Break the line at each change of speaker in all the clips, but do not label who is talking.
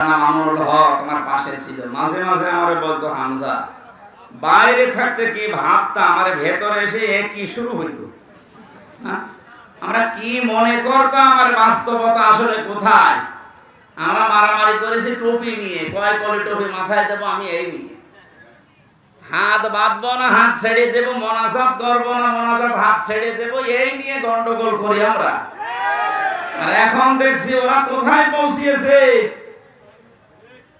মামুনুল হক আমার পাশে ছিল, মাঝে মাঝে আমারে বলতো হামজা, বাইরে থাকতে কি ভাবতাম, আমার ভেতরে এসে কি শুরু হইতো। আমরা কি মনে করতাম, আমার বাস্তবতা আসলে কোথায়। আমরা মারামারি করেছি টুপি নিয়ে, কয় কলি টুপি মাথায় দেবো আমি এই নিয়ে, হাত বাঁধবো না হাত ছেড়ে দেবো, মোনাজাত করবো না মোনাজাত হাত ছেড়ে দেবো, এই নিয়ে গন্ডগোল করি আমরা। আর এখন দেখছি ওরা কোথায় পৌঁছিয়েছে।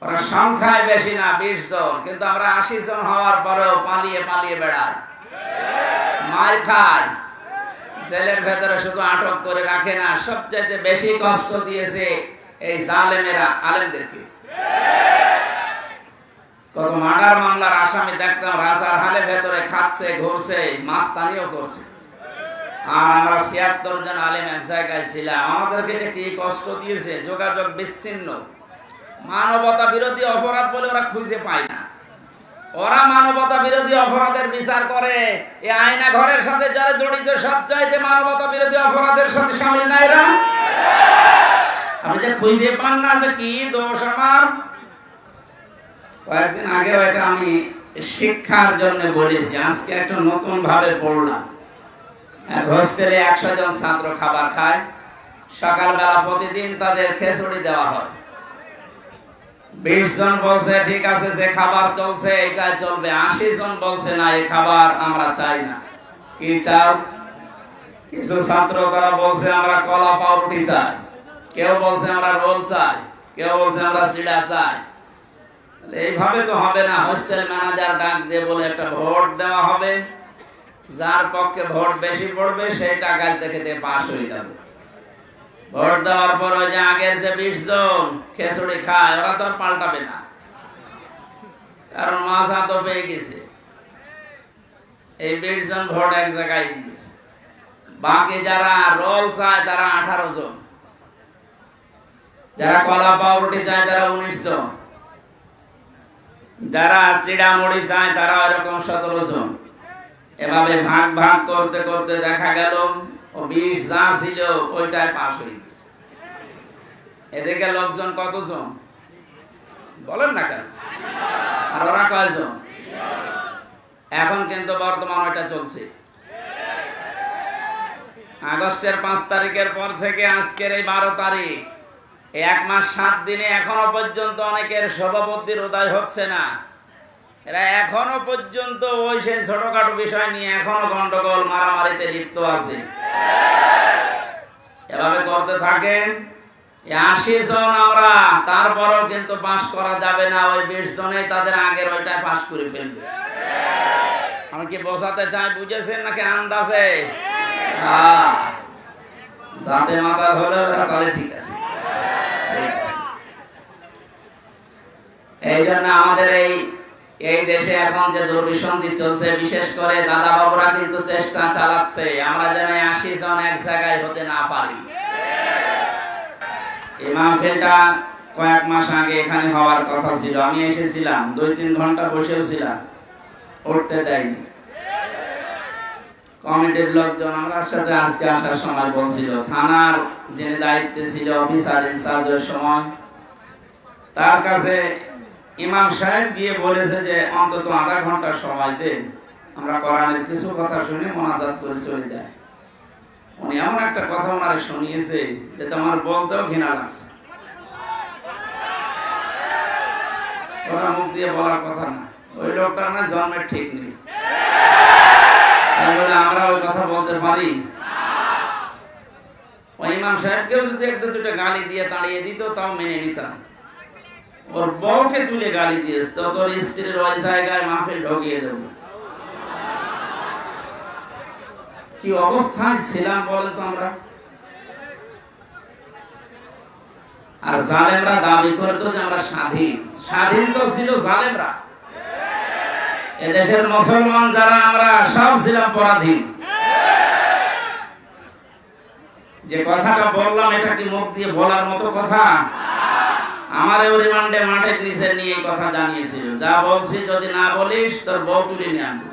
ওরা সংখ্যায় বেশি না 20 জন, কিন্তু আমরা 80 জন হওয়ার পরেও পালিয়ে পালিয়ে বেড়াই, মার খায়, জেলের ভেতরে শুধু আটক করে রাখে না, সবচাইতে বেশি কষ্ট দিয়েছে এই জালেমেরা আলেমদেরকে। কত মার্ডার মামলার আসামি দেখতাম রাজার হালে ভেতরে খাচ্ছে, ঘুরছে, মাস্তানিও করছে। আর আমরা 76 জন আলেম এক জায়গায় ছিলাম, আমাদেরকে কি কষ্ট দিয়েছে। যোগাযোগ বিচ্ছিন্ন, মানবতা বিরোধী অপরাধ বলে ওরা খুঁজে পায় না। ওরা মানবতা বিরোধী অপরাধের বিচার করে, এই আয়না ঘরের সাথে যারা জড়িত সব চাইতে মানবতা বিরোধী অপরাধের সাথে শামিল না এরা। আপনি যে খুঁজে পান না যে কি দোষ আমার। কয়েকদিন আগে এটা আমি শিক্ষার জন্য বলেছি, আজকে একটা নতুন ভাবে পড়লাম। হোস্টেলে 100 জন ছাত্র খাবার খায়, সকালবেলা প্রতিদিন তাদের খিচুড়ি দেওয়া হয়। 20 জন বলছে ঠিক আছে, যে খাবার চলছে এটাই চলবে। 80 জন বলছে না, এই খাবার আমরা চাই না। কি চাও? কিছু ছাত্র তারা বলছে আমরা কলা পাউরুটি চাই, কেউ বলছে আমরা রোল চাই, কেউ বলছে আমরা সিডা চাই। এইভাবে তো হবে না। হোস্টেল ম্যানেজার ডাক দিয়ে বলে একটা ভোট দেওয়া হবে, যার পক্ষে ভোট বেশি পড়বে সেই টাকায় দেখে পাস হয়ে যাবে। ভোট দেওয়ার পর ওই যে আগের যে 20 জন খিচুড়ি খায়, ওরা তো আর পাল্টাবে না, কারণ মাজা তো পেয়ে গেছে। এই 20 জন ভোট এক জায়গায় দিয়েছে। বাকি যারা রোল চায় তারা 18 জন, যারা কলা পাউরুটি চায় তারা 19 জন, যারা চিড়া মুড়ি চায় তারা এরকম 17 জন। এভাবে ভাগ ভাগ করতে করতে দেখা গেল ও 20 যা ছিল ওইটাই পাস হয়ে গেছে। এদিকে লোকজন কতজন বলেন না কেন? আর ওরা কয়জন? এখন কিন্তু বর্তমান ওইটা চলছে। আগস্টের 5 তারিখের পর থেকে আজকের এই 12 তারিখ, 1 মাস 7 দিনে এখনো পর্যন্ত অনেকের সভাপতির উদয় হচ্ছে না। এরা এখনো পর্যন্ত ওই সেই ছোটখাটো বিষয় নিয়ে এখনো গন্ডগোল মারামারিতে লিপ্ত আছে। এভাবে করতে থাকেন 80 জন আমরা, তারপরও কিন্তু পাস করা যাবে না। ওই 20 জনেই তাদের আগের ওইটা পাস করে ফেলবে। আমি কি বোঝাতে চাই বুঝেছেন নাকি আন্দাজে? যাতে মাথা হলে ওরা তাহলে ঠিক আছে। এই জন্য আমাদের এই দেশে এখন যে দুর্বিসন্ধি চলছে, বিশেষ করে দাদা বাবুরা কিন্তু চেষ্টা চালাচ্ছে আমরা যেন 80 জন এক জায়গায় হতে না পারি। এই মাহফিলটা কয়েক মাস আগে এখানে হওয়ার কথা ছিল, আমি এসেছিলাম, 2-3 ঘন্টা বসেছিলাম, উঠতে দেয়নি। কমিটির লোকজন আমার সাথে আজকে আসার সময় বলছিল, থানার যিনি দায়িত্বে ছিল অফিসার ইনচার্জের সময়, তার কাছে ইমাম সাহেব গিয়ে বলেছে যে অন্তত আধা ঘন্টা সময় দেন, আমরা কোরআনের কিছু কথা শুনে মোনাজাত করে চলে যায়। উনি এমন একটা কথা ওনারে শুনিয়েছে যে তোমার বলতেও ঘৃণা লাগছে। ওরা মুখ দিয়ে বলার কথা না, ওই লোকটার না জন্মের ঠিক নেই। আমরা ওই কথা বলতে পারি? ওই ইমাম সাহেবকেও যদি 1-2টা গালি দিয়ে তাড়িয়ে দিত তাও মেনে নিতাম। ওর বউকে তুলে গালি দিয়েছ তো তোর স্ত্রীর ওই জায়গায় মাহফিল ঢুকিয়ে দেব। কি অবস্থায় ছিলাম বলেন তো আমরা। আর জালেমরা দাবি করতো যে আমরা স্বাধীন। স্বাধীন তো ছিল জালেমরা। এদেশের মুসলমান যারা আমরা সব ছিলাম পরাধীন। যে কথাটা বললাম এটা কি মুখ দিয়ে বলার মতো কথা? আমার রিমান্ডে মাঠের নিচে নিয়ে এই কথা জানিয়েছিল, যা বলছি যদি না বলিস তোর বউ তুলে নিয়ে আনবো,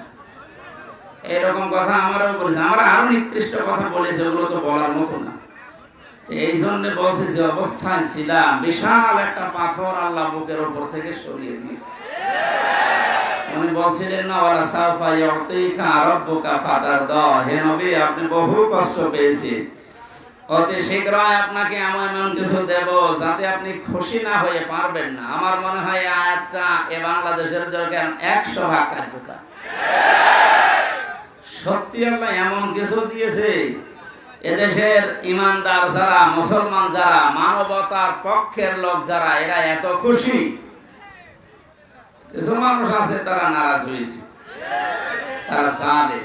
এরকম কথা আমারও বলেছে। আমরা আরো নিকৃষ্ট কথা বলেছে, ওগুলো তো বলার মতো না। এই জন্য বলছি যে অবস্থায় ছিলাম বিশাল একটা পাথর আল্লাহ বুকের উপর থেকে সরিয়ে দিয়েছে। উনি বলছিলেন না, ওয়ালা সাফা ইউতিকা রাব্বুকা ফাতারদা, হে নবী আপনি বহু কষ্ট পেয়েছেন, অতি শীঘ্রই আপনাকে এমন কিছু দেব যাতে আপনি খুশি না হয়ে পারবেন না। আমার মনে হয় এই আয়াতটা এ বাংলাদেশের জন্য 100 ভাগ কার্যকর। সত্যি আল্লাহ এমন কিছু দিয়েছে, এদেশের ইমানদার যারা, মুসলমান যারা, মানবতার পক্ষের লোক যারা, এরা এত খুশি। কিছু মানুষ আছে তারা নারাজ হয়েছে, তারা জানে,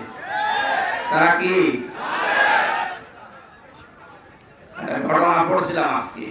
তারা কি একটা ঘটনা পড়ছিলাম আজকে।